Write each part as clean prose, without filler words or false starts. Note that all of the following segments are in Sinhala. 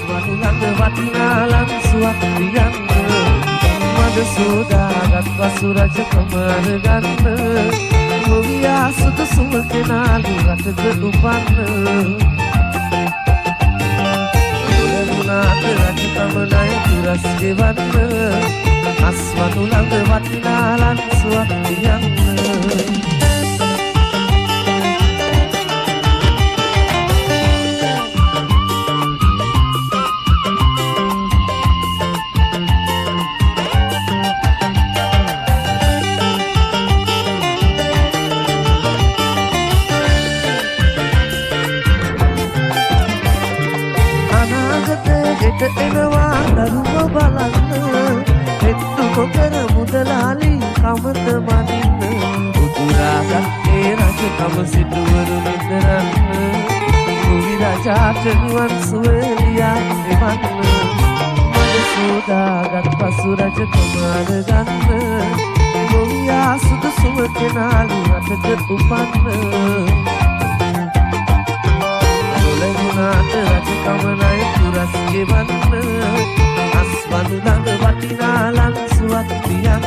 අස්වනු ළඟ වටිනා ලන්සුවක් ලියන්න මද සෝදාගත් වසු රජකම අරගන්න ගොවියා සුදුසුම කෙනාලු රටක උපන්න ලැබුණාට රජකම ණය පුරස් ගෙවන්න අස්වනු ළඟ වටිනා ලන්සුවක් ලියන්න එනවා දරුව බලන්න හෙත්තු කොකර මුදලාලි කමත මනින්න උතුරාගත්තේ රජකම සිටුවරු නිදරන්න කුවි රජාට නිවන් සුවලියා එවන්න මද සෝදාගත් පසු රජකම අරගන්න ගොවියා සුදුසුම කෙනාලු රටක උපන්න ලැබුණාට රජකම ණය පුරස් ගෙවන්න අස්වනු ළඟ වටිනා ලන්සුවක් ලියන්න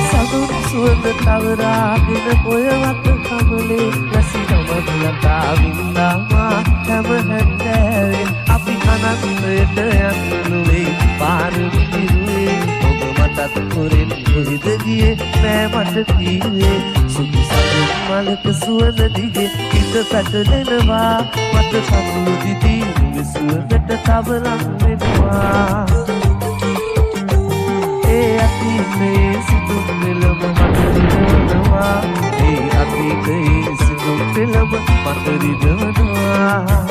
සතුන් සුවඳ තවරාගෙන පොයවත කමලේ රසිකම ලතා වින්දාමා හැම හැන්දෑවේ අපි අනන්තයට යන්න වේ පාර පිරුවේ ඔබ මටත් කොරෙන් කොහෙද ගියේ නෑ මට කීවේ සුදු සඳ මලක සුවඳ දිගේ හිත පැටලෙනවා මට කඳුළු දිදී විසුවකට තවලම් වෙනවා ඒ අතීතයේ සිතුම් පෙළම මට රිදවනවා ඒ අතීතයේ සිතුම් පෙළම මට රිදවනවා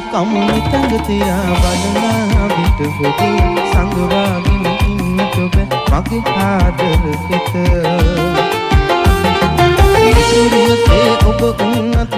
කමුණි තඟ තියා බලනා විට පොදු සංගවාගෙන ඉන්නට බෑ මගේ ආදර කෙත ඉතුරුසේ ඔබ උන්නත්